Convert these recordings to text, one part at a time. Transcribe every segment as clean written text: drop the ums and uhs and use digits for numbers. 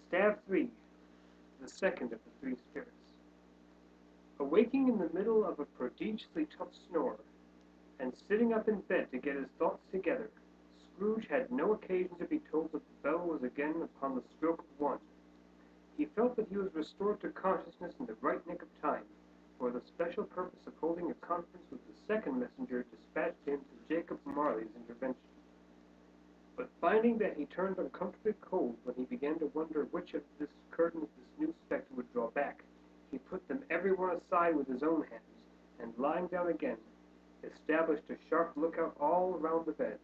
Stab 3. The second of the three spirits. Awaking in the middle of a prodigiously tough snore, and sitting up in bed to get his thoughts together, Scrooge had no occasion to be told that the bell was again upon the stroke of 1. He felt that he was restored to consciousness in the right nick of time, for the special purpose of holding a conference with the second messenger dispatched him to Jacob Marley's intervention. But finding that he turned uncomfortably cold when he began to wonder which of this curtains this new spectre would draw back, he put them every one aside with his own hands, and lying down again, established a sharp lookout all around the bed,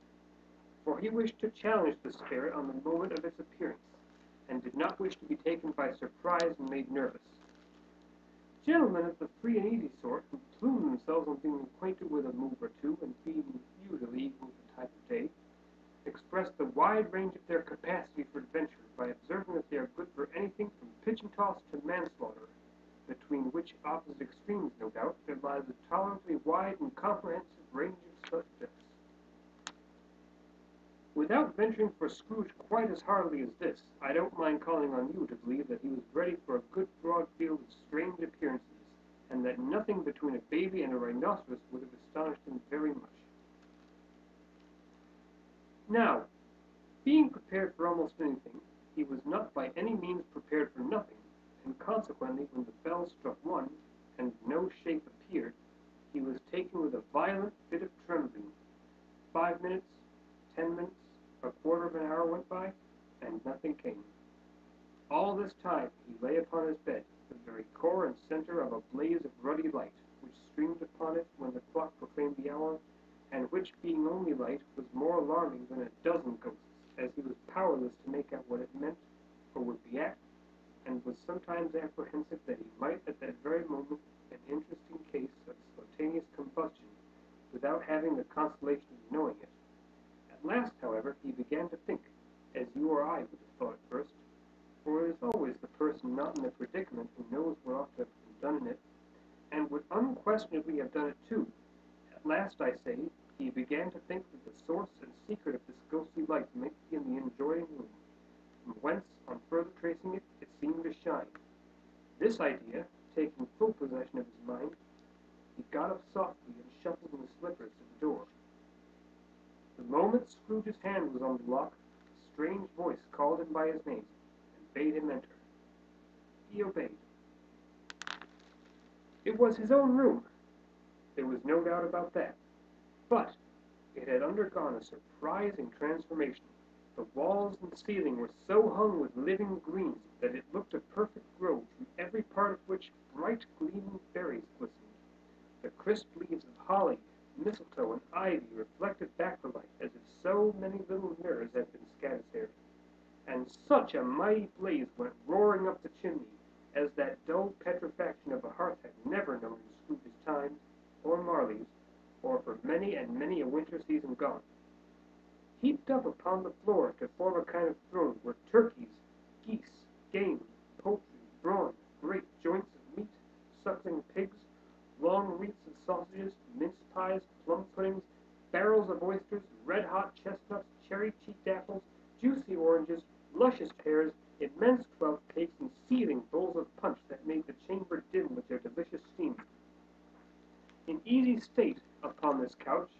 for he wished to challenge the spirit on the moment of its appearance, and did not wish to be taken by surprise and made nervous. Gentlemen of the free and easy sort, who plume themselves on being acquainted with a move or two and being usually equal to the time of day, express the wide range of their capacity for adventure by observing that they are good for anything from pitch and toss to manslaughter, between which opposite extremes, no doubt, there lies a tolerably wide and comprehensive range of subjects. Without venturing for Scrooge quite as heartily as this, I don't mind calling on you to believe that he was ready for a good broad field of strange appearances, and that nothing between a baby and a rhinoceros would have astonished him very much. Now, being prepared for almost anything, he was not by any means prepared for nothing, and consequently, when the bell struck 1, and no shape appeared, he was taken with a violent fit of trembling. 5 minutes, 10 minutes, a quarter of an hour went by, and nothing came. All this time he lay upon his bed, the very core and center of a blaze of ruddy light, which streamed upon it when the clock proclaimed the hour, and which, being only light, was more alarming than a dozen ghosts, as he was powerless to make out what it meant, or would be at, and was sometimes apprehensive that he might at that very moment an interesting case of spontaneous combustion, without having the consolation of knowing it. At last, however, he began to think, as you or I would have thought at first, for it is always the person not in a predicament who knows what ought to have been done in it, and would unquestionably have done it too. At last, I say, he began to think that the source and secret of this ghostly light might be in the adjoining room, from whence, on further tracing it, it seemed to shine. This idea, taking full possession of his mind, he got up softly and shuffled in his slippers to the door. The moment Scrooge's hand was on the lock, a strange voice called him by his name, and bade him enter. He obeyed. It was his own room. There was no doubt about that. But it had undergone a surprising transformation. The walls and ceiling were so hung with living green that it looked a perfect grove, from every part of which bright gleaming berries glistened. The crisp leaves of holly, mistletoe, and ivy reflected back the light as if so many little mirrors had been scattered there. And such a mighty blaze went roaring up the chimney as that dull petrifaction of a hearth had never known in Scrooge's time, or Marley's, or for many and many a winter season gone. Heaped up upon the floor to form a kind of throne were turkeys, geese, game, poultry, brawn, great joints of meat, suckling pigs, long wreaths of sausages, mince pies, plum puddings, barrels of oysters, red-hot chestnuts, cherry-cheeked apples, juicy oranges, luscious pears, immense 12 cakes, and seething bowls of punch that made the chamber dim with their delicious steam. In easy state upon this couch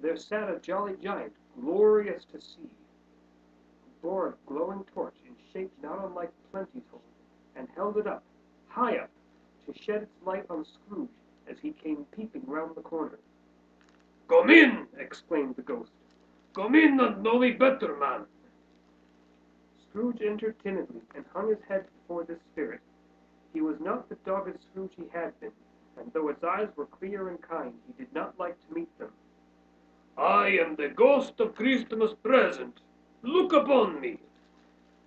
there sat a jolly giant, glorious to see, who bore a glowing torch in shape not unlike Plenty's home, and held it up, high up, to shed its light on Scrooge as he came peeping round the corner. "Come in!" exclaimed the ghost. "Come in and know me better, man." Scrooge entered timidly, and hung his head before this spirit. He was not the dogged Scrooge he had been, and though its eyes were clear and kind, he did not like to meet them. "I am the ghost of Christmas present. Look upon me."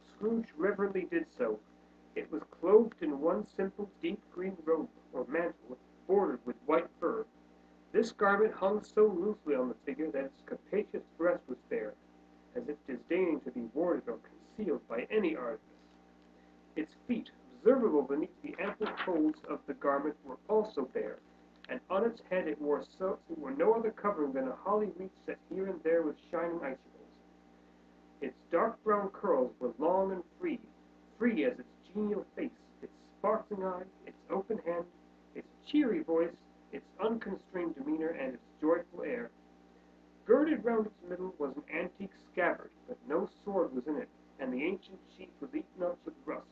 Scrooge reverently did so. It was clothed in one simple deep green robe, or mantle, bordered with white fur. This garment hung so loosely on the figure that its capacious breast was bare, as if disdaining to be warded or concealed by any artifice. Its feet, observable beneath the ample folds of the garment, were also bare, and on its head it wore no other covering than a holly wreath set here and there with shining icicles. Its dark brown curls were long and free free as its genial face, its sparkling eyes, its open hand, its cheery voice, its unconstrained demeanor, and its joyful air. Girded round its middle was an antique scabbard, but no sword was in it, and the ancient sheath was eaten up with rust.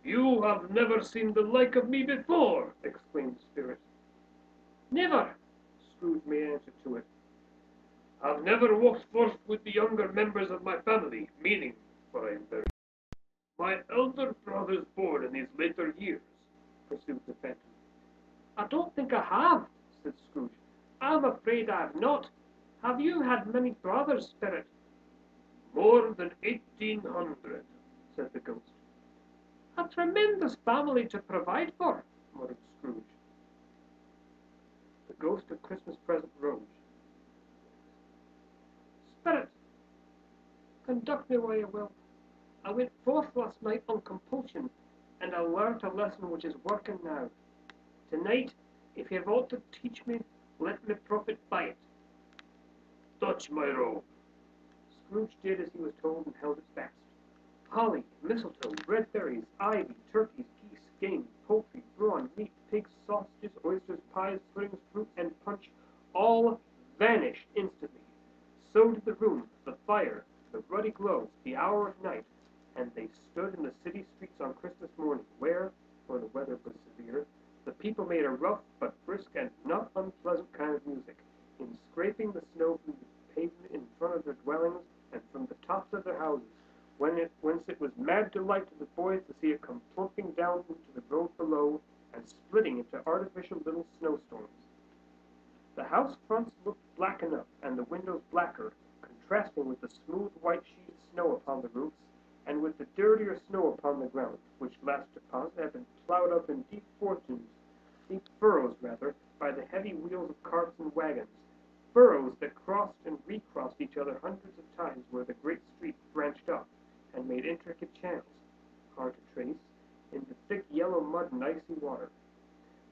"You have never seen the like of me before!" exclaimed the spirit. "Never," Scrooge made answer to it. "Have never walked forth with the younger members of my family, meaning, for I am very my elder brother's born in these later years," pursued the phantom. "I don't think I have," said Scrooge. "I'm afraid I have not. Have you had many brothers, Spirit?" "More than 1,800," said the ghost. "A tremendous family to provide for," muttered Scrooge. The ghost of Christmas present rose. "Spirit, conduct me where you will. I went forth last night on compulsion, and I learnt a lesson which is working now. Tonight, if you have aught to teach me, let me profit by it." "Touch my robe." Scrooge did as he was told and held it fast. Holly, mistletoe, red berries, ivy, turkeys, geese, game, poultry, brawn, meat, pigs, sausages, oysters, pies, puddings, fruit, and punch all vanished instantly. So did the room, the fire, the ruddy glow, the hour of night, and they stood in the city streets on Christmas morning, where, for the weather was severe, the people made a rough but brisk and not unpleasant kind of music, in scraping the snow from the pavement in front of their dwellings and from the tops of their houses, whence it was mad delight to the boys to see it come plumping down into the road below and splitting into artificial little snowstorms. The house fronts looked black enough, and the windows blacker, contrasting with the smooth white sheet of snow upon the roofs, and with the dirtier snow upon the ground, which last deposit had been ploughed up in deep furrows rather, by the heavy wheels of carts and wagons, furrows that crossed and recrossed each other hundreds of times where the great street branched off, and made intricate channels, hard to trace, in the thick yellow mud and icy water.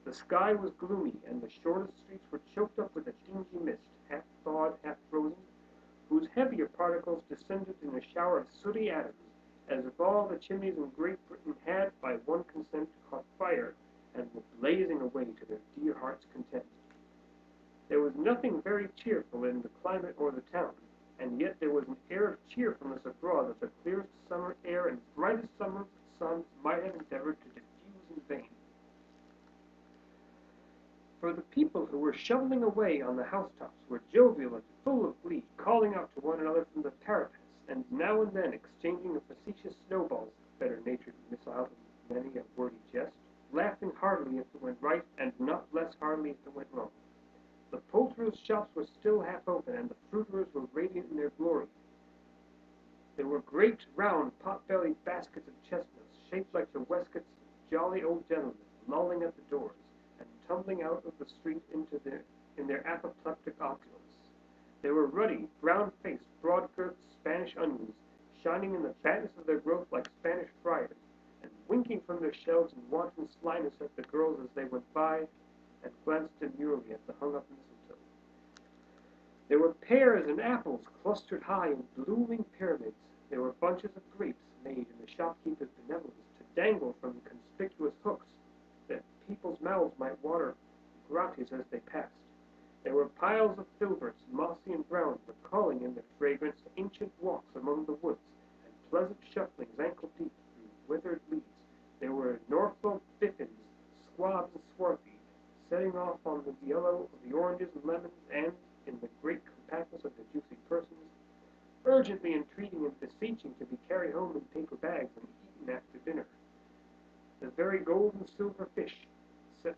The sky was gloomy, and the shortest streets were choked up with a dingy mist, half thawed, half frozen, whose heavier particles descended in a shower of sooty atoms, as if all the chimneys in Great Britain had, by one consent, caught fire, and were blazing away to their dear hearts' content. There was nothing very cheerful in the climate or the town, and yet there was an air of cheerfulness abroad that the clearest summer air and brightest summer suns might have endeavored to diffuse in vain. For the people who were shoveling away on the housetops were jovial and full of glee, calling out to one another from the parapets, and now and then exchanging a facetious snowballs, better-natured missile than many a wordy jest, laughing heartily if it went right, and not less heartily if it went wrong. The poulterers' shops were still half open, and the fruiterers were radiant in their glory. There were great, round, pot-bellied baskets of chestnuts, shaped like the waistcoats of jolly old gentlemen, lolling at the doors, and tumbling out of the street in their apoplectic opulence. They were ruddy, brown-faced, broad-girthed Spanish onions, shining in the fatness of their growth like Spanish friars, and winking from their shelves in wanton slyness at the girls as they went by, and glanced demurely at the hung-up mistletoe. There were pears and apples clustered high in blooming pyramids. There were bunches of grapes made in the shopkeeper's benevolence to dangle from conspicuous hooks, that people's mouths might water gratis as they passed. There were piles of filberts, mossy and brown, but calling in their fragrance to ancient walks among the woods, and pleasant shufflings ankle-deep through withered leaves. There were Norfolk biffins, squabs and swarthy, setting off on the yellow of the oranges and lemons, and, in the great compactness of their juicy persons, urgently entreating and beseeching to be carried home in paper bags and eaten after dinner. The very gold and silver fish, set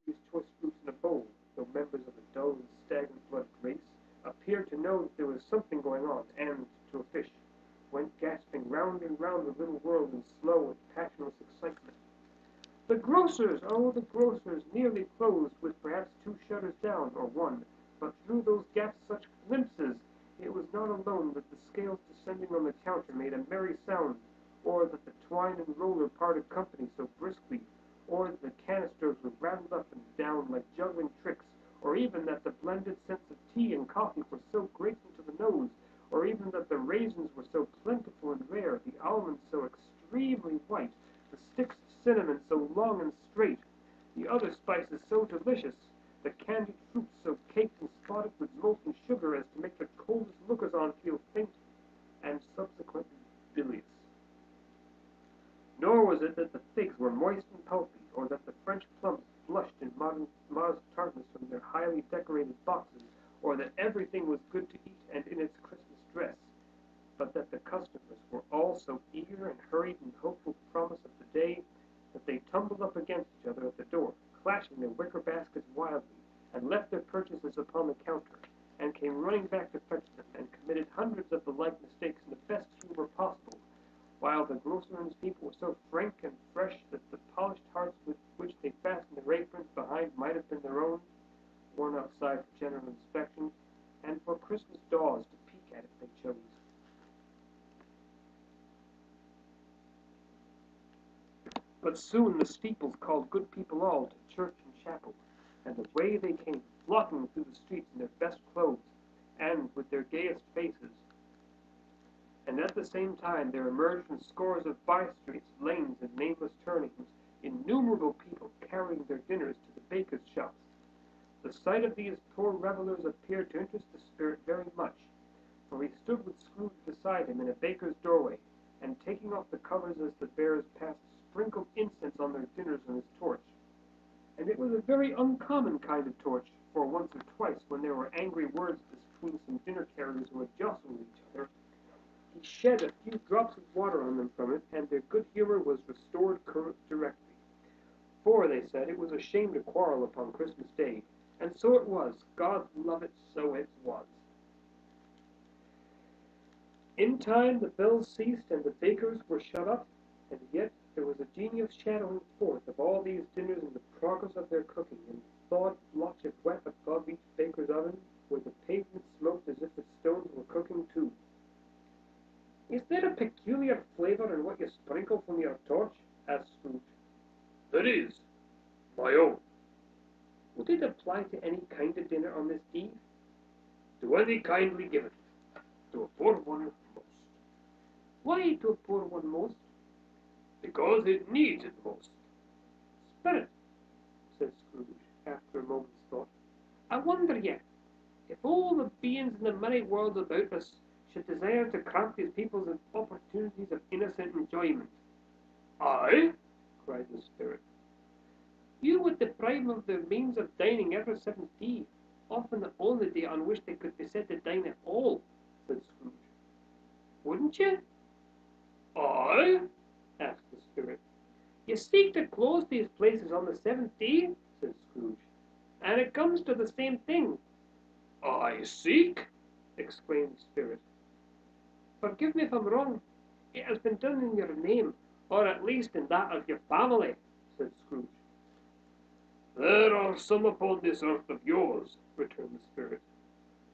these choice fruits in a bowl, though members of a dull and stagnant blood race, appeared to know that there was something going on, and, to a fish, went gasping round and round the little world in slow and passionless excitement. The grocers, oh, the grocers, nearly closed, with perhaps 2 shutters down, or 1, but through those gaps such glimpses! It was not alone that the scales descending on the counter made a merry sound, or that the twine and roller parted company so briskly, or that the canisters were rattled up and down like juggling tricks, or even that the blended scents of tea and coffee were so grateful to the nose, or even that the raisins were so plentiful and rare, the almonds so delicious, the candied fruit so caked and spotted with molten sugar as to make the coldest lookers-on feel faint and subsequently bilious. Nor was it that the figs were moist and pulpy, or that the French plums blushed in modest tartness from their highly decorated boxes, or that everything was good to eat and in its Christmas dress, but that the customers were all so eager and hurried in hopeful promise of the day that they tumbled up against each other at the door, clashing their wicker baskets wildly, and left their purchases upon the counter, and came running back to fetch them, and committed hundreds of the like mistakes in the best humor possible, while the grocer's people were so frank and fresh that the polished hearts with which they fastened their aprons behind might have been their own, worn outside for general inspection, and for Christmas daws to peek at if they chose. But soon the steeples called good people all to church and chapel, and away they came, flocking through the streets in their best clothes, and with their gayest faces. And at the same time there emerged from scores of by-streets, lanes, and nameless turnings, innumerable people carrying their dinners to the bakers' shops. The sight of these poor revelers appeared to interest the spirit very much, for he stood with Scrooge beside him in a baker's doorway, and taking off the covers as the bearers passed, sprinkled incense on their dinners with his torch. And it was a very uncommon kind of torch, for once or twice, when there were angry words between some dinner carriers who had jostled each other, he shed a few drops of water on them from it, and their good humor was restored directly. For, they said, it was a shame to quarrel upon Christmas Day, and so it was. God love it, so it was. In time the bells ceased, and the bakers were shut up, and yet there was a genius shadowing forth of all these dinners in the progress of their cooking, and thawed blotch of wet above each baker's oven, where the pavement smoked as if the stones were cooking too. "Is there a peculiar flavour in what you sprinkle from your torch?" asked Scrooge. "There is. My own." "Would it apply to any kind of dinner on this eve?" "To any kindly given. To a poor one most." "Why to a poor one most?" "Because it needs it most." "Spirit," said Scrooge, after a moment's thought, "I wonder yet, if all the beings in the merry world about us should desire to cramp these people's opportunities of innocent enjoyment." "I?" cried the spirit. "You would deprive them of their means of dining every 7th eve, often the only day on which they could be said to dine at all," said Scrooge. "Wouldn't you?" "I?" asked the spirit. "You seek to close these places on the 7th day," said Scrooge, "and it comes to the same thing." "I seek?" exclaimed the spirit. "Forgive me if I'm wrong. It has been done in your name, or at least in that of your family," said Scrooge. "There are some upon this earth of yours," returned the spirit,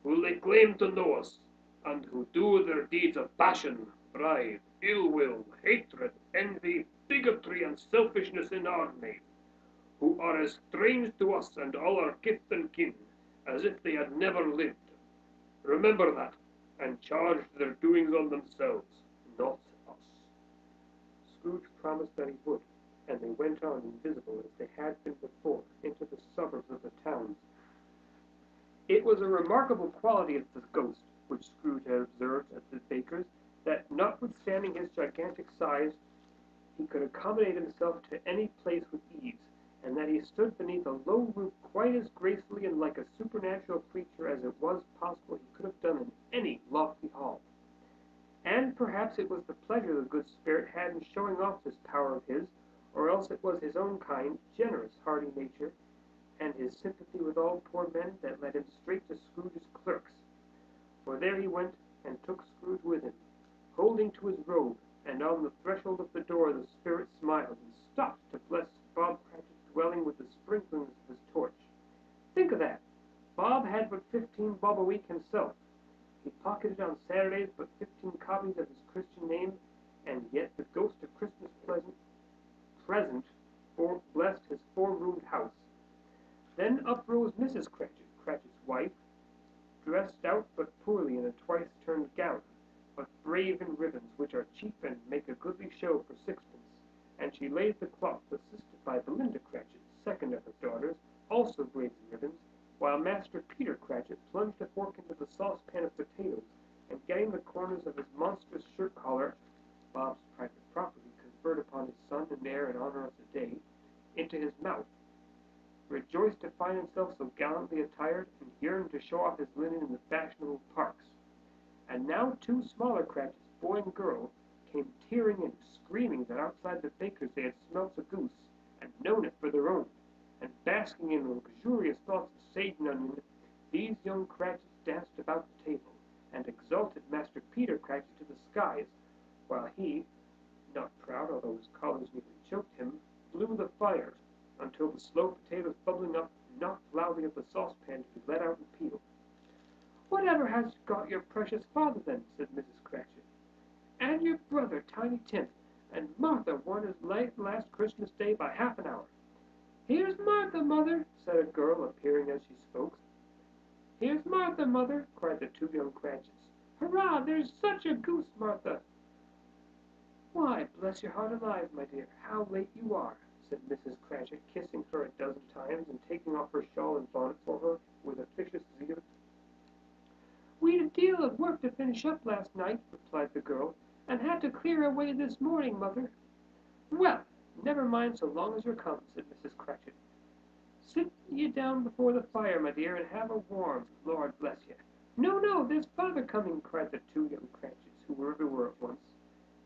"who lay claim to know us, and who do their deeds of passion, pride, ill will, hatred, envy, bigotry, and selfishness in our name, who are as strange to us and all our kith and kin as if they had never lived. Remember that, and charge their doings on themselves, not us." Scrooge promised that he would, and they went on invisible as they had been before, into the suburbs of the towns. It was a remarkable quality of the ghost, which Scrooge had observed at the baker's, that, notwithstanding his gigantic size, he could accommodate himself to any place with ease, and that he stood beneath a low roof quite as gracefully and like a supernatural creature as it was possible he could have done in any lofty hall. And perhaps it was the pleasure the good spirit had in showing off this power of his, or else it was his own kind, generous, hearty nature, and his sympathy with all poor men, that led him straight to Scrooge's clerks. For there he went, and took Scrooge with him, holding to his robe, and on the threshold of the door the spirit smiled, and stopped to bless Bob Cratchit's dwelling with the sprinklings of his torch. Think of that! Bob had but 15 bob a week himself. He pocketed on Saturdays but 15 copies of his Christian name, and yet the ghost of Christmas present blessed his 4-roomed house. Then up rose Mrs. Cratchit, Cratchit's wife, dressed out but poorly in a twice-turned gown, but brave in ribbons, which are cheap and make a goodly show for 6pence, and she laid the cloth, assisted by Belinda Cratchit, second of her daughters, also braiding ribbons, while Master Peter Cratchit plunged a fork into the saucepan of potatoes, and getting the corners of his monstrous shirt collar, Bob's private property, conferred upon his son and heir in honor of the day, into his mouth, rejoiced to find himself so gallantly attired, and yearned to show off his linen in the fashionable parks. And now two smaller Cratchits, boy and girl, came tearing in, screaming that outside the baker's they had smelt a goose, and known it for their own, and basking in luxurious thoughts of sage and onion, these young Cratchits danced about the table, and exalted Master Peter Cratchit to the skies, while he, not proud, although his collars nearly choked him, blew the fire, until the slow potatoes bubbling up knocked loudly at the saucepan to be let out and peeled. "Whatever has got your precious father, then?" said Mrs. Cratchit. "And your brother, Tiny Tim, and Martha weren't as late last Christmas Day by half an hour." "Here's Martha, mother," said a girl, appearing as she spoke. "Here's Martha, mother," cried the two young Cratchits. "Hurrah! There's such a goose, Martha!" "Why, bless your heart alive, my dear, how late you are!" said Mrs. Cratchit, kissing her a dozen times, and taking off her shawl and bonnet for her with officious zeal. "We'd a deal of work to finish up last night," replied the girl, "and had to clear away this morning, mother." "Well, never mind so long as you're come," said Mrs. Cratchit. "Sit ye down before the fire, my dear, and have a warm, Lord bless ye." "No, no, there's father coming," cried the two young Cratchits, who were everywhere at once.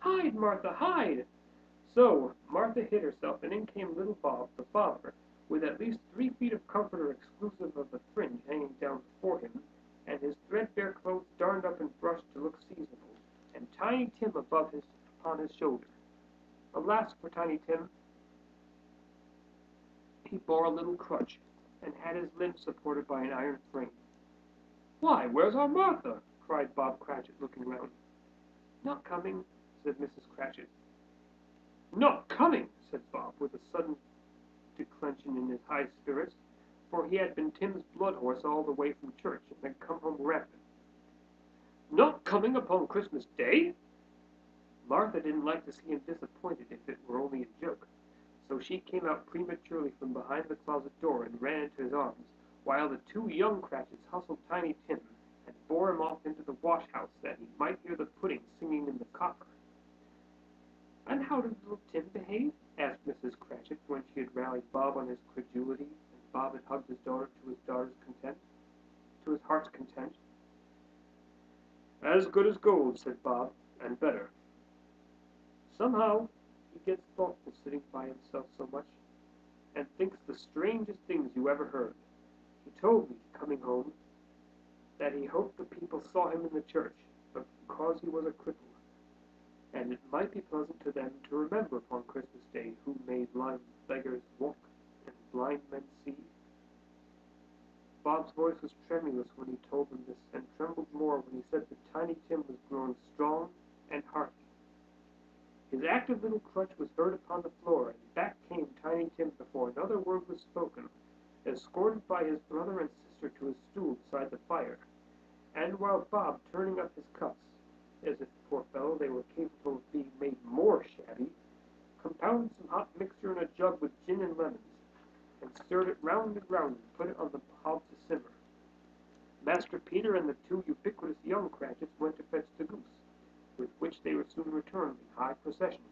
"Hide, Martha, hide!" So Martha hid herself, and in came little Bob, the father, with at least 3 feet of comforter exclusive of the fringe hanging down before him, and his threadbare clothes darned up and brushed to look seasonable, and Tiny Tim upon his shoulder. Alas for Tiny Tim! He bore a little crutch, and had his limbs supported by an iron frame. "Why, where's our Martha?" cried Bob Cratchit, looking round. "Not coming," said Mrs. Cratchit. "Not coming!" said Bob, with a sudden declension in his high spirits, for he had been Tim's blood horse all the way from church, and had come home rampant. "Not coming upon Christmas Day?" Martha didn't like to see him disappointed if it were only a joke, so she came out prematurely from behind the closet door and ran into his arms, while the two young Cratchits hustled Tiny Tim, and bore him off into the wash-house that he might hear the pudding singing in the copper. "And how did little Tim behave?" asked Mrs. Cratchit, when she had rallied Bob on his credulity, and Bob had hugged his daughter to his heart's content. "As good as gold," said Bob, "and better. Somehow he gets thoughtful sitting by himself so much, and thinks the strangest things you ever heard. He told me, coming home, that he hoped the people saw him in the church, but because he was a cripple, and it might be pleasant to them to remember upon Christmas Day who made blind beggars walk and blind men see." Bob's voice was tremulous when he told them this, and trembled more when he said that Tiny Tim was growing strong and hearty. His active little crutch was heard upon the floor, and back came Tiny Tim before another word was spoken, escorted by his brother and sister to his stool beside the fire, and while Bob, turning up his cuffs, as if, poor fellow, they were capable of being made more shabby, compounded some hot mixture in a jug with gin and lemons, and stirred it round and round and put it on the hob to simmer. Master Peter and the two ubiquitous young Cratchits went to fetch the goose, with which they were soon returned in high procession.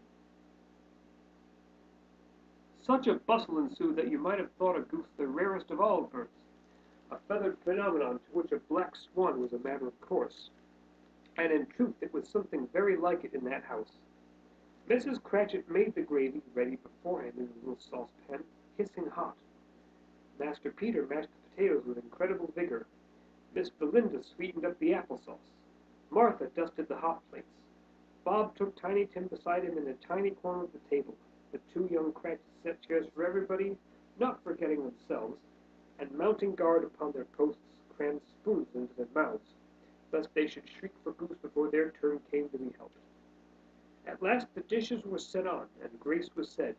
Such a bustle ensued that you might have thought a goose the rarest of all birds, a feathered phenomenon to which a black swan was a matter of course. And in truth it was something very like it in that house. Mrs. Cratchit made the gravy ready beforehand in a little saucepan, hissing hot. Master Peter mashed the potatoes with incredible vigor. Miss Belinda sweetened up the applesauce. Martha dusted the hot plates. Bob took Tiny Tim beside him in a tiny corner of the table. The two young Cratchits set chairs for everybody, not forgetting themselves, and mounting guard upon their posts, crammed spoons into their mouths, lest they should shriek for goose before their turn came to be helped. At last the dishes were set on, and grace was said.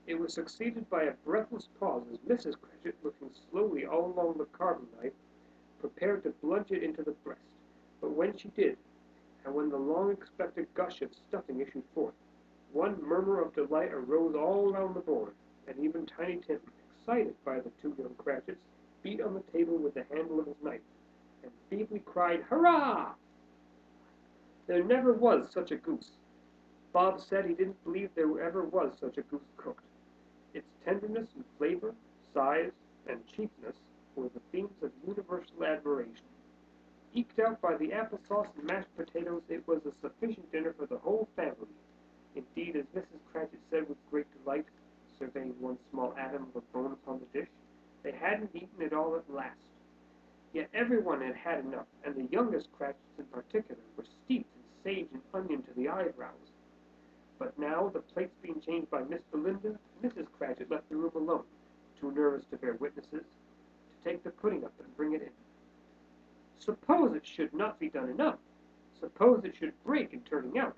It was succeeded by a breathless pause as Mrs. Cratchit, looking slowly all along the carving knife, prepared to plunge it into the breast. But when she did, and when the long-expected gush of stuffing issued forth, one murmur of delight arose all round the board, and even Tiny Tim excited by the two young Cratchits, beat on the table with the handle of his knife, and feebly cried, "Hurrah!" There never was such a goose. Bob said he didn't believe there ever was such a goose cooked. Its tenderness and flavor, size, and cheapness were the themes of universal admiration. Eked out by the applesauce and mashed potatoes, it was a sufficient dinner for the whole family. Indeed, as Mrs. Cratchit said with great delight, surveying one small atom of a bone upon the dish, they hadn't eaten it all at last. Yet everyone had had enough, and the youngest Cratchits in particular were steeped in sage and onion to the eyebrows. But now, the plates being changed by Miss Belinda, Mrs. Cratchit left the room alone, too nervous to bear witnesses, to take the pudding up and bring it in. Suppose it should not be done enough! Suppose it should break in turning out!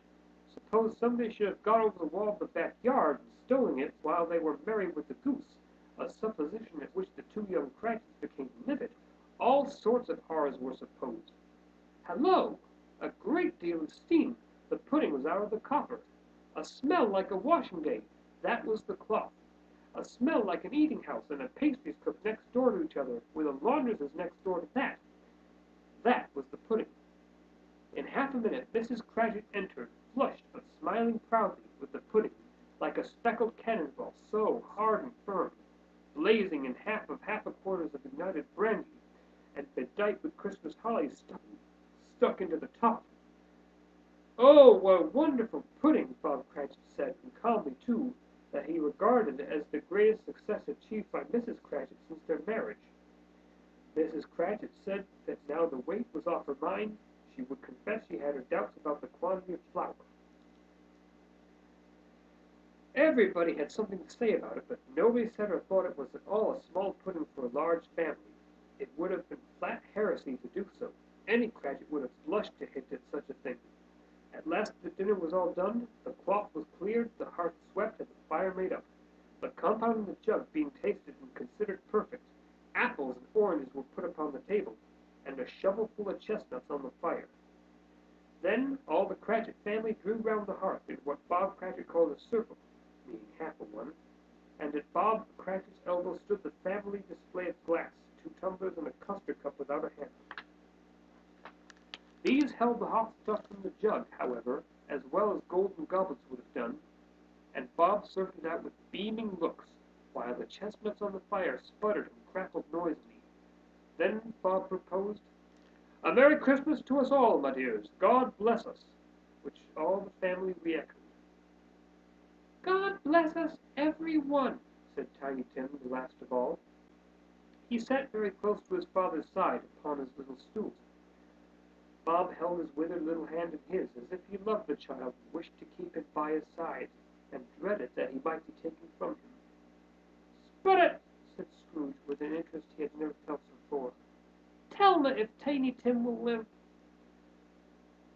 Suppose somebody should have got over the wall of the backyard and stolen it while they were merry with the goose, a supposition at which the two young Cratchits became livid. All sorts of horrors were supposed. Hallo! A great deal of steam! The pudding was out of the copper. A smell like a washing day! That was the cloth. A smell like an eating house and a pastry cook next door to each other, with a laundress next door to that. That was the pudding. In half a minute Mrs. Cratchit entered, flushed but smiling proudly, with the pudding, like a speckled cannonball, so hard and firm, blazing in half a quarters of ignited brandy, and bedight with Christmas hollies stuck into the top. "Oh, what a wonderful pudding!" Bob Cratchit said, and calmly, too, that he regarded as the greatest success achieved by Mrs. Cratchit since their marriage. Mrs. Cratchit said that now the weight was off her mind, she would confess she had her doubts about the quantity of flour. Everybody had something to say about it, but nobody said or thought it was at all a small pudding for a large family. It would have been flat heresy to do so. Any Cratchit would have blushed to hint at such a thing. At last the dinner was all done, the cloth was cleared, the hearth swept, and the fire made up. The compound in the jug being tasted and considered perfect, apples and oranges were put upon the table, and a shovelful of chestnuts on the fire. Then all the Cratchit family drew round the hearth in what Bob Cratchit called a circle, meaning half a one, and at Bob Cratchit's elbow stood the family display of glass, 2 tumblers and a custard cup without a handle. These held the hot stuff from the jug, however, as well as golden goblets would have done, and Bob served it out with beaming looks, while the chestnuts on the fire sputtered and crackled noisily. Then Bob proposed, "A Merry Christmas to us all, my dears! God bless us!" which all the family re-echoed. "God bless us, every one!" said Tiny Tim, the last of all. He sat very close to his father's side upon his little stool. Bob held his withered little hand in his, as if he loved the child and wished to keep it by his side, and dreaded that he might be taken from him. "Spirit!" said Scrooge, with an interest he had never felt before. "Tell me if Tiny Tim will live."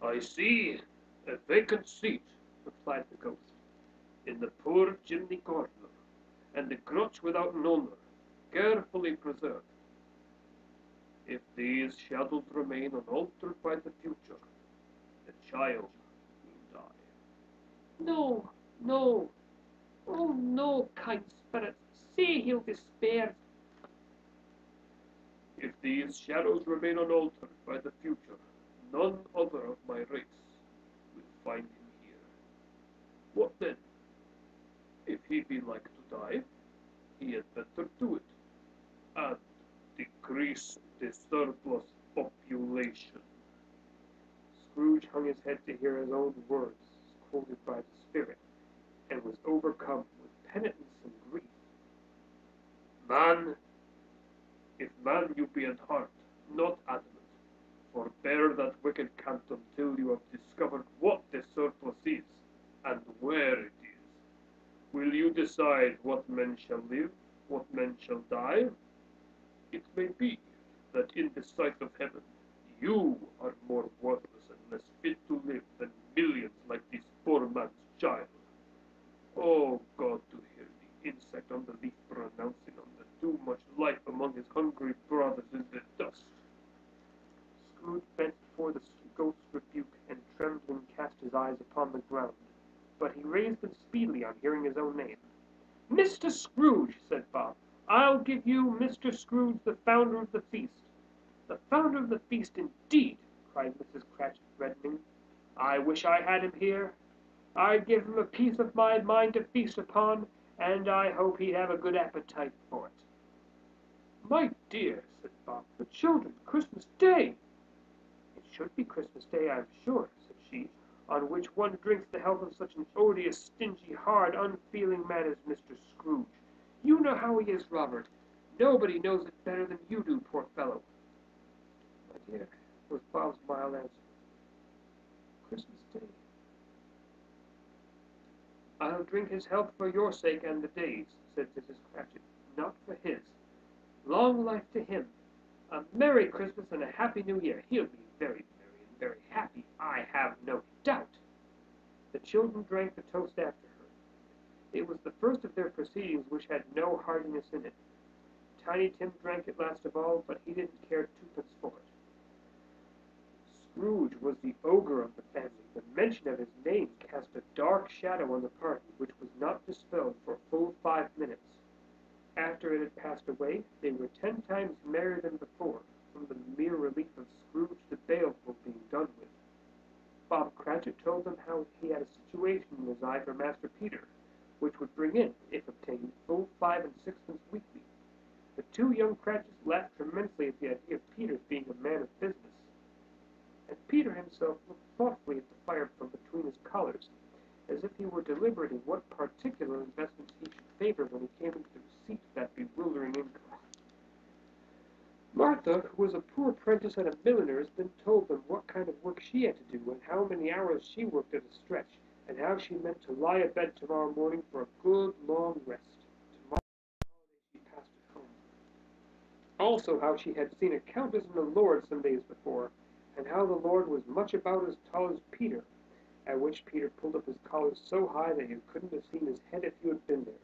"I see a vacant seat," replied the ghost, "in the poor chimney corner, and a crutch without an owner, carefully preserved. If these shadows remain unaltered by the future, the child will die." "No, no, oh no, kind spirit, say he'll be spared." "If these shadows remain unaltered by the future, none other of my race will find him here. What then? If he be like to die, he had better do it, and decrease the surplus population." Scrooge hung his head to hear his own words quoted by the spirit, and was overcome with penitence and grief. "Man, if man you be at heart, not adamant, forbear that wicked cant until you have discovered what the surplus is, and where it is. Will you decide what men shall live, what men shall die? It may be that in the sight of heaven you are more worthless and less fit to live than millions like this poor man's child. Oh God, to hear the insect on the leaf pronouncing on the too much life among his hungry brothers in the dust." Scrooge bent before the ghost's rebuke, and trembling cast his eyes upon the ground, but he raised them speedily on hearing his own name. "Mr. Scrooge," said Bob, I'll give you Mr. Scrooge, the founder of the feast." "The founder of the feast, indeed!" cried Mrs. Cratchit, reddening. "I wish I had him here. I'd give him a piece of my mind to feast upon, and I hope he'd have a good appetite for it." "My dear," said Bob, "the children, Christmas Day!" "It should be Christmas Day, I'm sure," said she, "on which one drinks the health of such an odious, stingy, hard, unfeeling man as Mr. Scrooge. You know how he is, Robert. Nobody knows it better than you do, poor fellow." "My dear," was Bob's mild answer, "Christmas Day." "I'll drink his health for your sake and the day's," said Mrs. Cratchit, "not for his. Long life to him! A Merry Christmas and a Happy New Year! He'll be very merry and very happy, I have no doubt." The children drank the toast after her. It was the first of their proceedings which had no heartiness in it. Tiny Tim drank it last of all, but he didn't care twopence for it. Scrooge was the ogre of the family. The mention of his name cast a dark shadow on the party, which was not dispelled for full 5 minutes. After it had passed away, they were 10 times merrier than before, from the mere relief of Scrooge the Baleful being done with. Bob Cratchit told them how he had a situation in his eye for Master Peter, which would bring in, if obtained, full 5 and 6pence weekly. The 2 young Cratchits laughed tremendously at the idea of Peter's being a man of business, and Peter himself looked thoughtfully at the fire from between his collars, as if he were deliberating what particular investments he should favor when he came into the receipt of that bewildering income. Martha, who was a poor apprentice at a milliner's, then told them what kind of work she had to do, and how many hours she worked at a stretch, and how she meant to lie abed tomorrow morning for a good long rest. Tomorrow she passed at home. Also how she had seen a countess and a lord some days before, and how the lord was much about as tall as Peter, at which Peter pulled up his collar so high that you couldn't have seen his head if you had been there.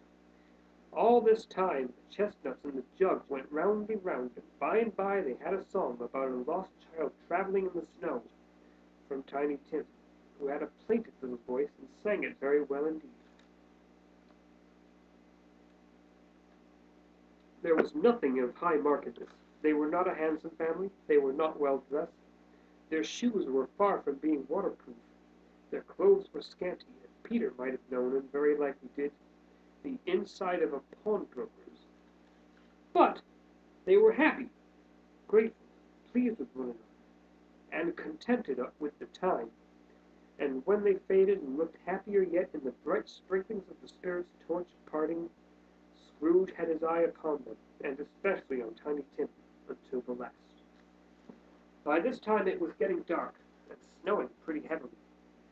All this time the chestnuts in the jug went roundly round, and by they had a song about a lost child travelling in the snow, from Tiny Tim, who had a plaintive little voice and sang it very well indeed. There was nothing of high markedness. They were not a handsome family. They were not well dressed. Their shoes were far from being waterproof. Their clothes were scanty, and Peter might have known, and very likely did, the inside of a pawnbroker's. But they were happy, grateful, pleased with one another, and contented with the time. And when they faded and looked happier yet in the bright sprinklings of the spirit's torch at parting, Scrooge had his eye upon them, and especially on Tiny Tim, until the last. By this time it was getting dark, and snowing pretty heavily,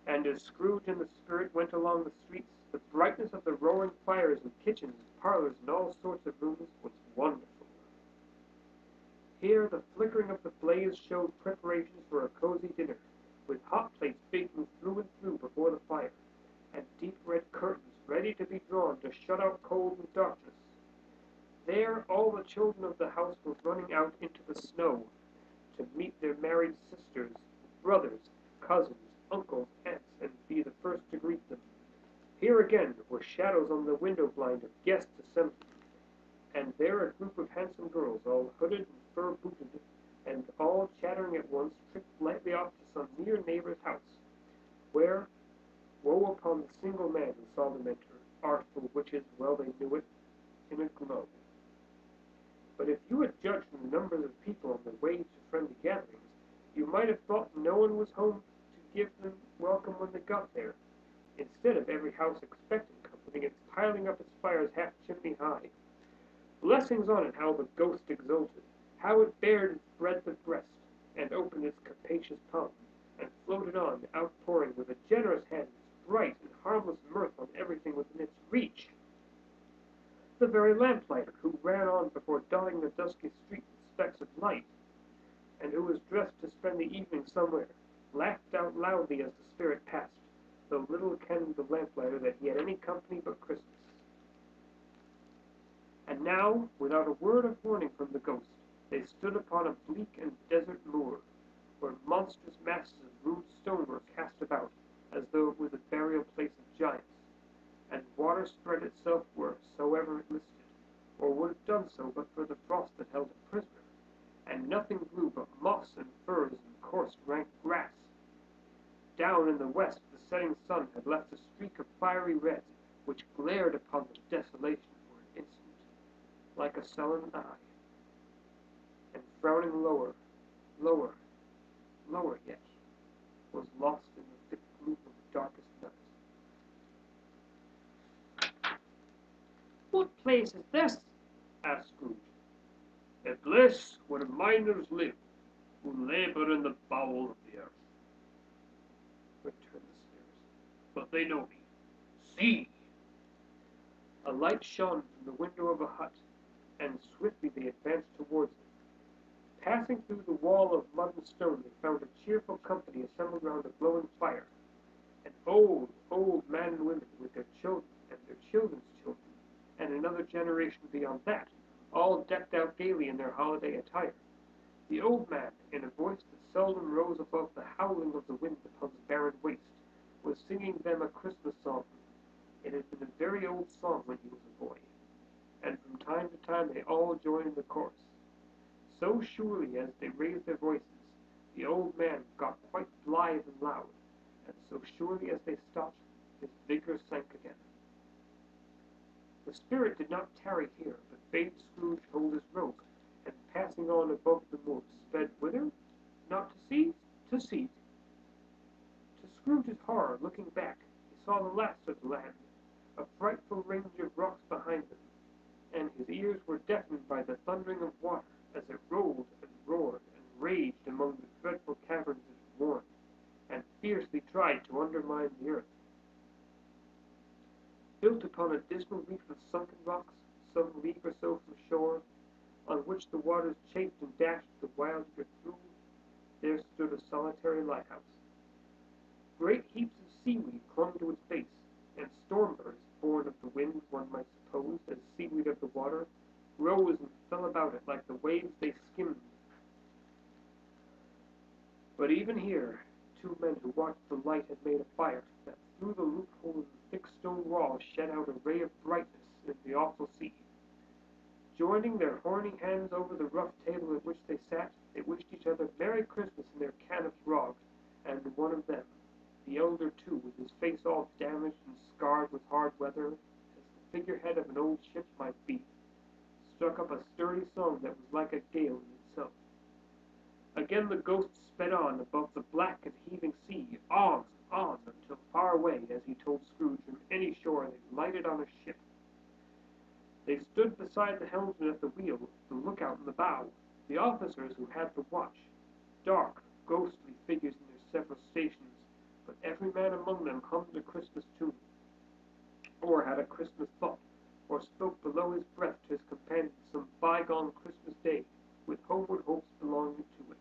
and as Scrooge and the spirit went along the streets, the brightness of the roaring fires in kitchens, parlors, and all sorts of rooms was wonderful. Here the flickering of the blaze showed preparations for a cozy dinner, with hot plates baking through and through before the fire, and deep red curtains ready to be drawn to shut out cold and darkness. There all the children of the house were running out into the snow to meet their married sisters, brothers, cousins, uncles, aunts, and be the first to greet them. Here again were shadows on the window blind of guests assembled, and there a group of handsome girls, all hooded and fur-booted, and all chattering at once, tripped lightly off to some near neighbor's house, where, woe upon the single man who saw them enter, artful witches, well they knew it, in a glow. But if you had judged from the numbers of people on their way to friendly gatherings, you might have thought no one was home to give them welcome when they got there, instead of every house expecting company and piling up its fires half chimney high. Blessings on it, how the ghost exulted, how it bared its breadth of breast, and opened its capacious palm, and floated on, outpouring with a generous hand its bright and harmless mirth on everything within its reach. The very lamplighter, who ran on before dotting the dusky street with specks of light, and who was dressed to spend the evening somewhere, laughed out loudly as the spirit passed, though little kenned the lamplighter that he had any company but Christmas. And now, without a word of warning from the ghost, they stood upon a bleak and desert moor, where monstrous masses of rude stone were cast about, as though it were the burial place of giants, and water spread itself wheresoever it listed, or would have done so but for the frost that held it prisoner, and nothing grew but moss and furze and coarse rank grass. Down in the west the setting sun had left a streak of fiery red, which glared upon the desolation for an instant, like a sullen eye, and frowning lower, lower, lower yet, was lost in the thick gloom of the darkest night. "What place is this?" asked Scrooge. "A place where miners live, who labor in the bowels of the earth," returned the spirit. "But they know me. See!" A light shone from the window of a hut, and swiftly they advanced towards it. Passing through the wall of mud and stone, they found a cheerful company assembled round a glowing fire. An old, old man and women, with their children and their children's children, and another generation beyond that, all decked out gaily in their holiday attire. The old man, in a voice that seldom rose above the howling of the wind upon the barren waste, was singing them a Christmas song. It had been a very old song when he was a boy, and from time to time they all joined in the chorus. So surely as they raised their voices, the old man got quite blithe and loud, and so surely as they stopped, his vigor sank again. The spirit did not tarry here, but bade Scrooge hold his road, and passing on above the moor, sped whither? Not to sea, to sea. To Scrooge's horror, looking back, he saw the last of the land, a frightful range of rocks behind them, and his ears were deafened by the thundering of water as it rolled and roared and raged among the dreadful caverns it warned, and fiercely tried to undermine the earth. Built upon a dismal reef of sunken rocks, some league or so from shore, on which the waters chafed and dashed the wild ear through, there stood a solitary lighthouse. Great heaps of seaweed clung to its base, and storm birds, born of the wind, one might suppose, as seaweed of the water, rose and fell about it like the waves they skimmed. But even here, two men who watched the light had made a fire that through the loophole in the thick stone wall shed out a ray of brightness in the awful sea. Joining their horny hands over the rough table at which they sat, they wished each other Merry Christmas in their can of grog, and one of them, the elder too, with his face all damaged and scarred with hard weather, as the figurehead of an old ship might be, struck up a sturdy song that was like a gale in itself. Again the ghost sped on above the black and heaving sea, on, until far away, as he told Scrooge, from any shore they lighted on a ship. They stood beside the helmsman at the wheel, the lookout in the bow, the officers who had the watch, dark, ghostly figures in their several stations, but every man among them hummed a Christmas tune, or had a Christmas thought, or spoke below his breath to his companions some bygone Christmas day, with homeward hopes belonging to it.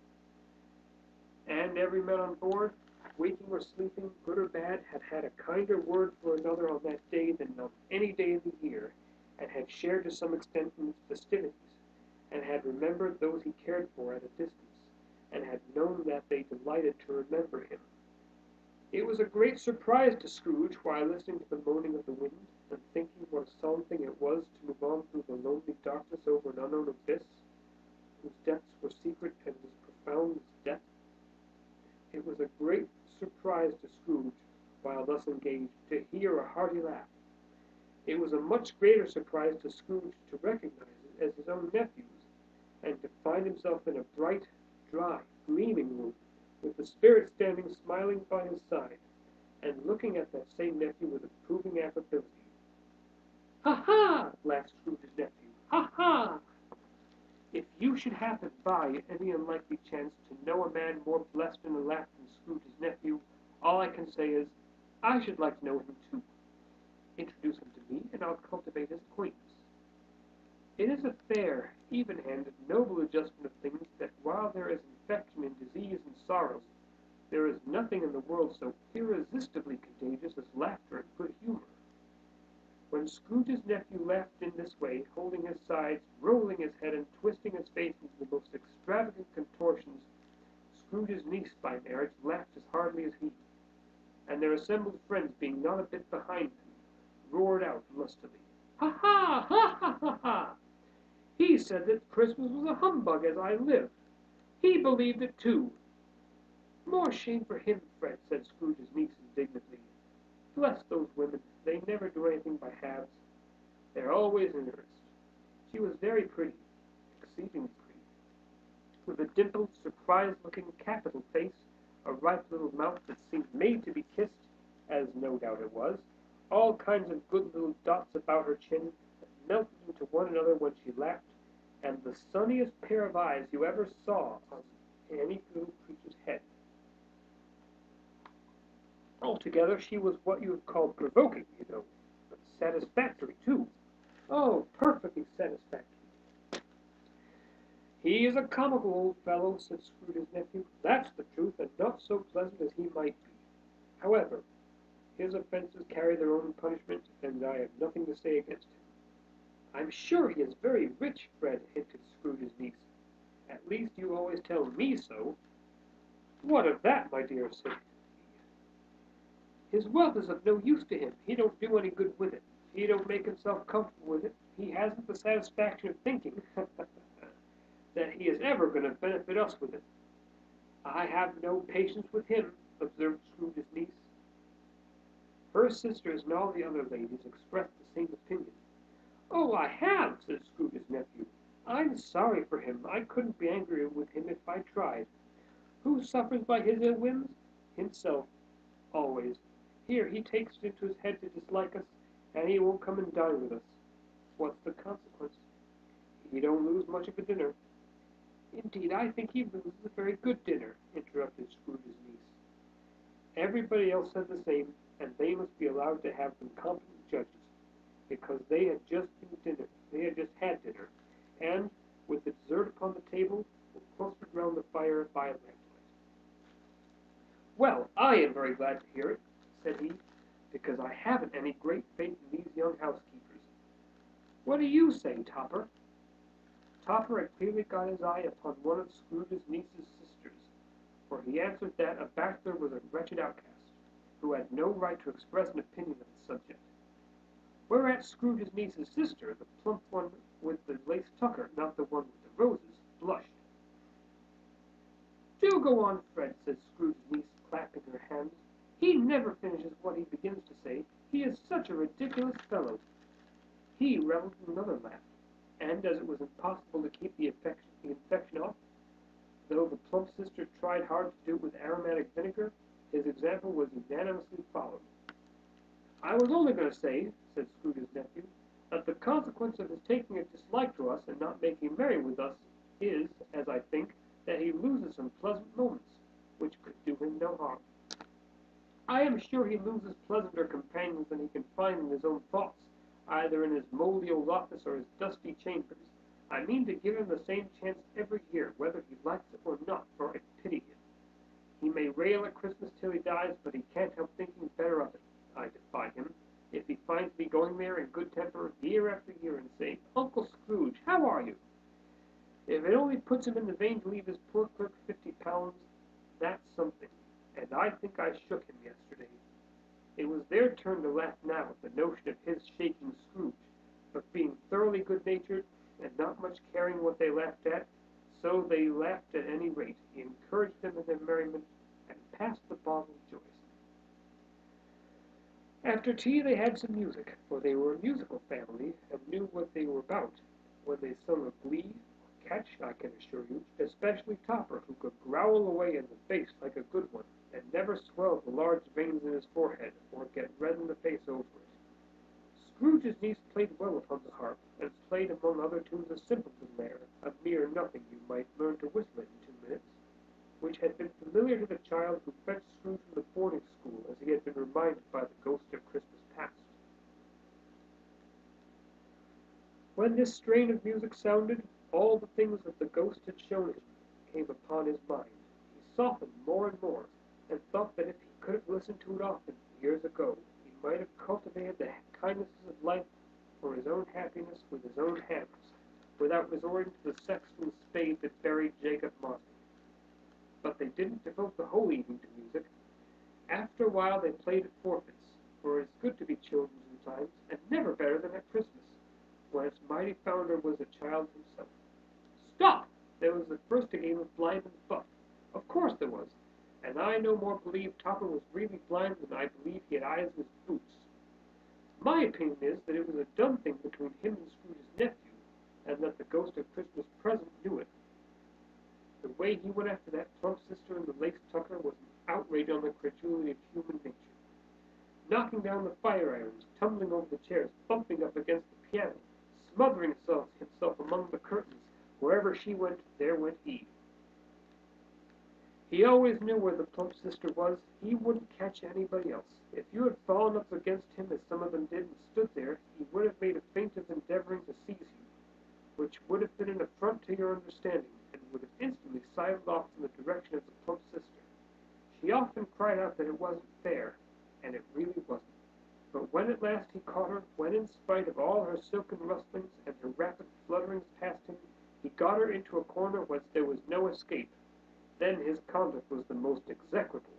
And every man on board, waking or sleeping, good or bad, had had a kinder word for another on that day than on any day of the year, and had shared to some extent in its festivities, and had remembered those he cared for at a distance, and had known that they delighted to remember him. It was a great surprise to Scrooge, while listening to the moaning of the wind, and thinking what a solemn thing it was to move on through the lonely darkness over an unknown abyss, whose depths were secret and as profound as death. It was a great surprise to Scrooge, while thus engaged, to hear a hearty laugh. It was a much greater surprise to Scrooge to recognize it as his own nephew's, and to find himself in a bright, dry, gleaming room, with the spirit standing smiling by his side, and looking at that same nephew with approving affability. "Ha, ha!" laughed Scrooge's nephew. "Ha, ha! If you should happen by any unlikely chance to know a man more blessed in a laugh than Scrooge's nephew, all I can say is, I should like to know him too. Introduce him to me, and I'll cultivate his acquaintance. It is a fair, even-handed, noble adjustment of things that while there is infection and disease and sorrows, there is nothing in the world so irresistibly contagious as laughter and good humor." When Scrooge's nephew laughed in this way, holding his sides, rolling his head, and twisting his face into the most extravagant contortions, Scrooge's niece by marriage laughed as heartily as he, and their assembled friends, being not a bit behind them, roared out lustily, "Ha, ha! Ha, ha, ha, ha!" He said that Christmas was a humbug as I live. He believed it too. More shame for him, Fred, said Scrooge's niece indignantly. Bless those women, they never do anything by halves. They're always in earnest. She was very pretty, exceedingly pretty, with a dimpled, surprised-looking, capital face, a ripe little mouth that seemed made to be kissed, as no doubt it was, all kinds of good little dots about her chin that melted into one another when she laughed, and the sunniest pair of eyes you ever saw on any little creature's head. Altogether, she was what you would call provoking, you know, but satisfactory, too. Oh, perfectly satisfactory. He is a comical old fellow, said Scrooge's nephew. That's the truth, and not so pleasant as he might be. However, his offences carry their own punishment, and I have nothing to say against him. I'm sure he is very rich, Fred, hinted Scrooge's niece. At least you always tell me so. What of that, my dear, said he. His wealth is of no use to him. He don't do any good with it. He don't make himself comfortable with it. He hasn't the satisfaction of thinking that he is ever going to benefit us with it. I have no patience with him, observed Scrooge's niece. Her sisters and all the other ladies expressed the same opinion. Oh, I have, said Scrooge's nephew. I'm sorry for him. I couldn't be angry with him if I tried. Who suffers by his ill whims? Himself, always. Here, he takes it into his head to dislike us, and he won't come and dine with us. What's the consequence? He don't lose much of a dinner. Indeed, I think he loses a very good dinner, interrupted Scrooge's niece. Everybody else said the same, and they must be allowed to have some competent judges, because they had just had dinner, and, with the dessert upon the table, were clustered round the fire by lamplight. Well, I am very glad to hear it, said he, because I haven't any great faith in these young housekeepers. What do you say, Topper? Topper had clearly got his eye upon one of Scrooge's niece's sisters, for he answered that a bachelor was a wretched outcast, who had no right to express an opinion on the subject. Whereat Scrooge's niece's sister, the plump one with the lace tucker, not the one with the roses, blushed. Do go on, Fred, said Scrooge's niece, clapping her hands. He never finishes what he begins to say. He is such a ridiculous fellow. He revelled in another laugh, and as it was impossible to keep the infection off, though the plump sister tried hard to do it with aromatic vinegar, his example was unanimously followed. I was only going to say, said Scrooge's nephew, that the consequence of his taking a dislike to us and not making merry with us is, as I think, that he loses some pleasant moments, which could do him no harm. I am sure he loses pleasanter companions than he can find in his own thoughts, either in his mouldy old office or his dusty chambers. I mean to give him the same chance every year, whether he likes it or not, for I pity him. He may rail at Christmas till he dies, but he can't help thinking better of it. I defy him, if he finds me going there in good temper year after year and saying, Uncle Scrooge, how are you? If it only puts him in the vein to leave his poor clerk £50, that's something, and I think I shook him yesterday. It was their turn to laugh now at the notion of his shaking Scrooge, but being thoroughly good-natured, and not much caring what they laughed at, so they laughed at any rate. He encouraged them in their merriment, and passed the bottle joyously. After tea they had some music, for they were a musical family, and knew what they were about. When they sung a glee, or catch, I can assure you, especially Topper, who could growl away in the face like a good one, and never swell the large veins in his forehead, or get red in the face over it. Scrooge's niece played well upon the harp, and played among other tunes a simpleton air, a mere nothing you might learn to whistle it in 2 minutes, which had been familiar to the child who fetched Scrooge from the boarding school, as he had been reminded by the ghost of Christmas past. When this strain of music sounded, all the things that the ghost had shown him came upon his mind. He softened more and more, and thought that if he could have listened to it often, years ago, he might have cultivated the kindnesses of life for his own happiness with his own hands, without resorting to the sexton's spade that buried Jacob Marley. But they didn't devote the whole evening to music. After a while they played at forfeits, for it is good to be children sometimes, and never better than at Christmas. when its mighty founder was a child himself. Stop! There was the first game of blind and buff. Of course there was. And I no more believe Topper was really blind than I believe he had eyes in his boots. My opinion is that it was a done thing between him and Scrooge's nephew, and that the ghost of Christmas present knew it. The way he went after that plump sister in the lace tucker was an outrage on the credulity of human nature. Knocking down the fire irons, tumbling over the chairs, bumping up against the piano, smothering himself among the curtains. Wherever she went, there went he. He always knew where the plump sister was. He wouldn't catch anybody else. If you had fallen up against him, as some of them did, and stood there, he would have made a feint of endeavoring to seize you, which would have been an affront to your understanding, and would have instantly sidled off in the direction of the plump sister. She often cried out that it wasn't fair, and it really wasn't. But when at last he caught her, when in spite of all her silken rustlings and her rapid flutterings past him, he got her into a corner whence there was no escape, then his conduct was the most execrable.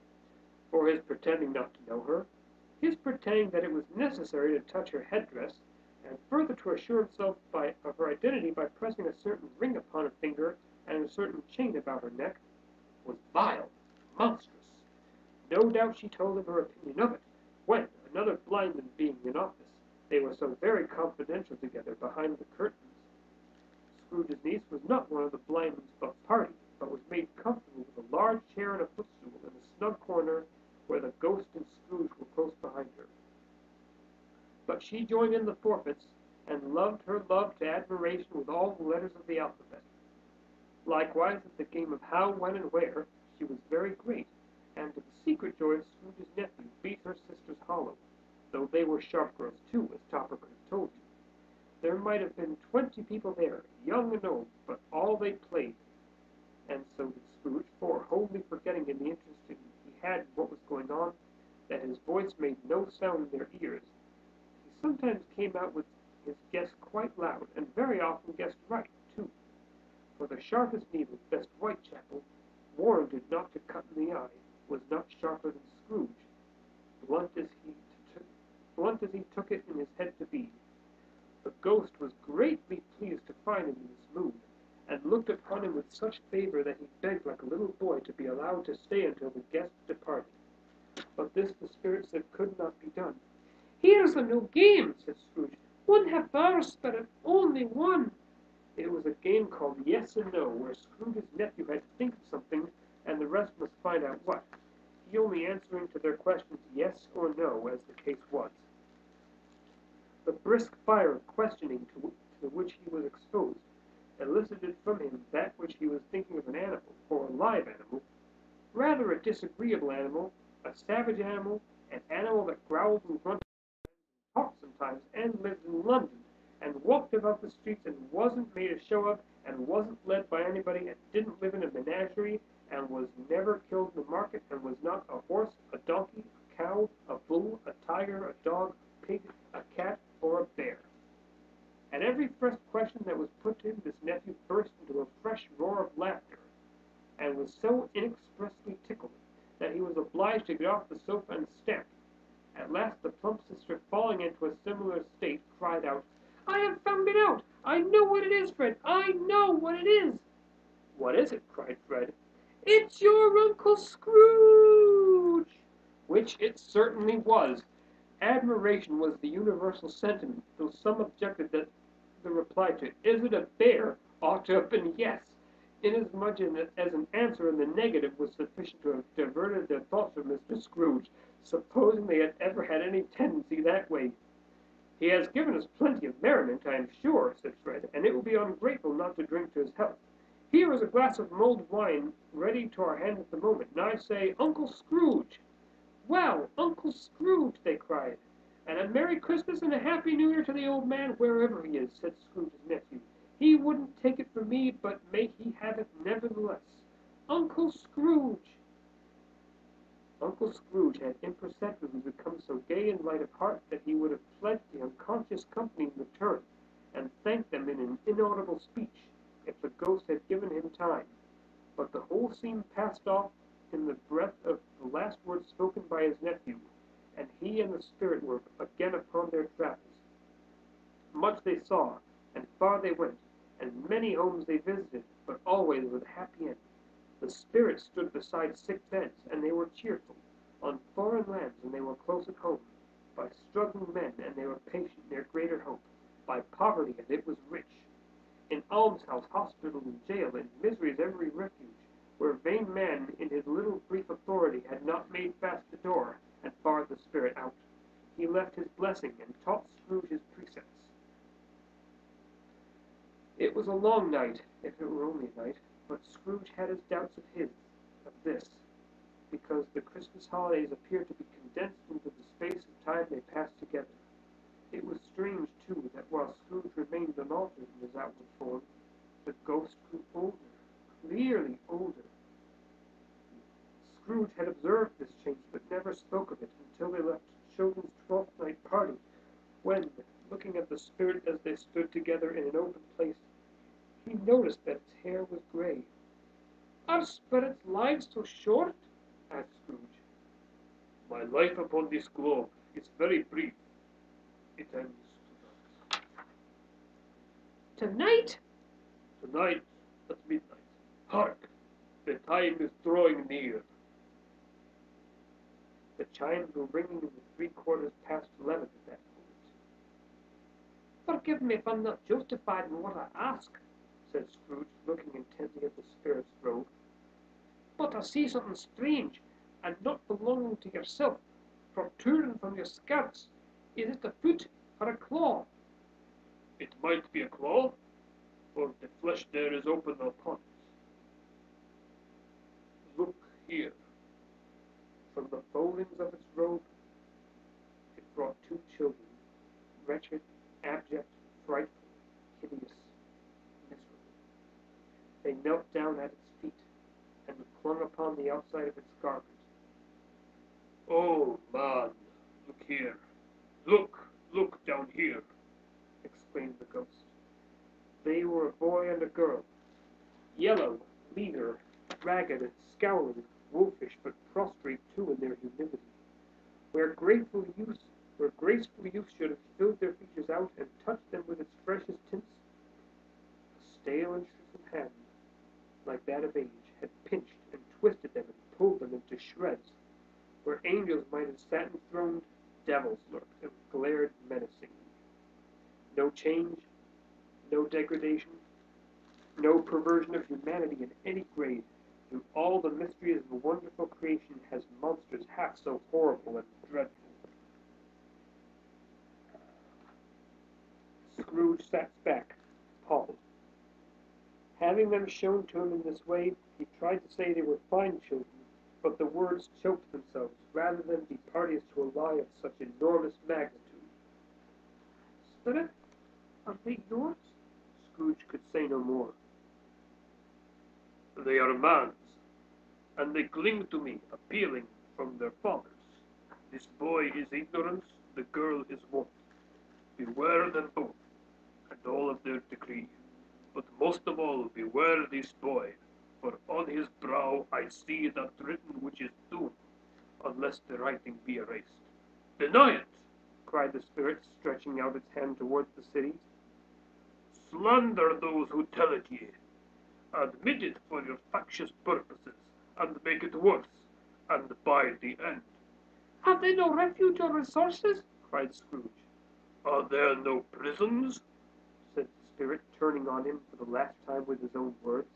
For his pretending not to know her, his pretending that it was necessary to touch her headdress, and further to assure himself of her identity by pressing a certain ring upon her finger and a certain chain about her neck, was vile, monstrous. No doubt she told him her opinion of it, when, another blindman being in office, they were so very confidential together behind the curtains. Scrooge's niece was not one of the blindman's buff party, but was made comfortable with a large chair and a footstool in a snug corner where the ghost and Scrooge were close behind her. But she joined in the forfeits, and loved her love to admiration with all the letters of the alphabet. Likewise, at the game of how, when, and where, she was very great, and to the secret joy of Scrooge's nephew, beat her sisters hollow, though they were sharp girls too, as Topper could have told you. There might have been 20 people there, young and old, but all they played. And so did Scrooge, for, wholly forgetting in the interest he had in what was going on, that his voice made no sound in their ears. He sometimes came out with his guess quite loud, and very often guessed right, too. For the sharpest needle, best Whitechapel, warranted not to cut in the eye, was not sharper than Scrooge, blunt as he took it in his head to be. The ghost was greatly pleased to find him in this mood, and looked upon him with such favor that he begged like a little boy to be allowed to stay until the guest departed. But this the spirit said could not be done. "Here's a new game," said Scrooge. "One half hours, but only one." It was a game called Yes and No, where Scrooge's nephew had to think of something, and the rest must find out what, he only answering to their questions yes or no, as the case was. The brisk fire of questioning to which he was exposed elicited from him that which he was thinking of an animal, or a live animal, rather a disagreeable animal, a savage animal, an animal that growled and grunted and talked sometimes, and lived in London, and walked about the streets, and wasn't made a show of, and wasn't led by anybody, and didn't live in a menagerie, and was never killed in the market, and was not a horse, a donkey, a cow, a bull, a tiger, a dog, a pig, a cat, or a bear. At every fresh question that was put to him, this nephew burst into a fresh roar of laughter, and was so inexpressibly tickled that he was obliged to get off the sofa and stamp. At last the plump sister, falling into a similar state, cried out, "I have found it out! I know what it is, Fred! I know what it is!" "What is it?" cried Fred. "It's your Uncle Scrooge!" Which it certainly was. Admiration was the universal sentiment, though some objected that the reply to "Is it a bear?" ought to have been yes, inasmuch as an answer in the negative was sufficient to have diverted their thoughts from Mr. Scrooge, supposing they had ever had any tendency that way. "He has given us plenty of merriment, I am sure," said Fred, "and it will be ungrateful not to drink to his health. Here is a glass of mulled wine ready to our hand at the moment, and I say, Uncle Scrooge!" "Well, Uncle Scrooge!" they cried. "And a Merry Christmas and a Happy New Year to the old man, wherever he is," said Scrooge's nephew. "He wouldn't take it from me, but may he have it nevertheless. Uncle Scrooge!" Uncle Scrooge had imperceptibly become so gay and light of heart that he would have pledged the unconscious company in return, and thanked them in an inaudible speech, if the ghost had given him time. But the whole scene passed off in the breath of the last words spoken by his nephew, and he and the spirit were again upon their travels. Much they saw, and far they went, and many homes they visited, but always with a happy end. The spirits stood beside sick beds, and they were cheerful. On foreign lands, and they were close at home. By struggling men, and they were patient, their greater hope. By poverty, and it was rich. In almshouse, hospital, and jail, in misery's every refuge, where vain man in his little brief authority had not made fast the door, and barred the spirit out. He left his blessing, and taught Scrooge his precepts. It was a long night, if it were only a night, but Scrooge had his doubts of this, because the Christmas holidays appeared to be condensed into the space of time they passed together. It was strange, too, that while Scrooge remained unaltered in his outward form, the ghost grew older, clearly older. Scrooge had observed this change, but never spoke of it until they left children's Twelfth Night party, when, looking at the spirit as they stood together in an open place, he noticed that its hair was gray. "Are spirits' lives so short?" asked Scrooge. "My life upon this globe is very brief. It ends tonight." "Tonight at midnight. Hark! The time is drawing near." The chimes were ringing in the 3/4 past 11 at that moment. "Forgive me if I'm not justified in what I ask," said Scrooge, looking intently at the spirit's robe. "But I see something strange, and not belonging to yourself, protruding from your skirts. Is it a foot or a claw?" "It might be a claw, for the flesh there is open upon it. Look here." From the foldings of its robe it brought 2 children, wretched, abject, frightful, hideous, miserable. They knelt down at its feet, and clung upon the outside of its garment. "Oh, man, look here! Look down here!" exclaimed the ghost. They were a boy and a girl, yellow, meager, ragged, scowling, wolfish, but prostrate too in their humility. Where graceful youth should have filled their features out and touched them with its freshest tints, a stale and shriveled hand, like that of age, had pinched and twisted them and pulled them into shreds. Where angels might have sat enthroned, devils lurked and glared menacingly. No change, no degradation, no perversion of humanity in any grade. Through all the mysteries of a wonderful creation has monsters half so horrible and dreadful. Scrooge sat back, appalled. Having them shown to him in this way, he tried to say they were fine children, but the words choked themselves, rather than be parties to a lie of such enormous magnitude. "Spirit, are they yours?" Scrooge could say no more. "They are man's, and they cling to me, appealing from their fathers. This boy is ignorance, the girl is want. Beware them both, and all of their decree. But most of all, beware this boy, for on his brow I see that written which is doom, unless the writing be erased." "Deny it!" cried the spirit, stretching out its hand towards the city. "Slander those who tell it ye. Admit it for your factious purposes, and make it worse, and bide the end." "Have they no refuge or resources?" cried Scrooge. "Are there no prisons?" said the spirit, turning on him for the last time with his own words.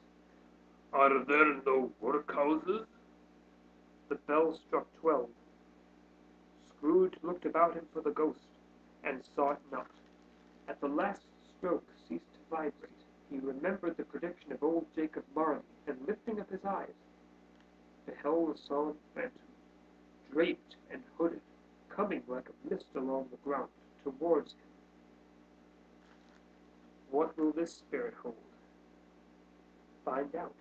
"Are there no workhouses?" The bell struck 12. Scrooge looked about him for the ghost, and saw it not. At the last stroke ceased to vibrate. He remembered the prediction of old Jacob Marley, and lifting up his eyes, beheld a solemn phantom, draped and hooded, coming like a mist along the ground towards him. What will this spirit hold? Find out.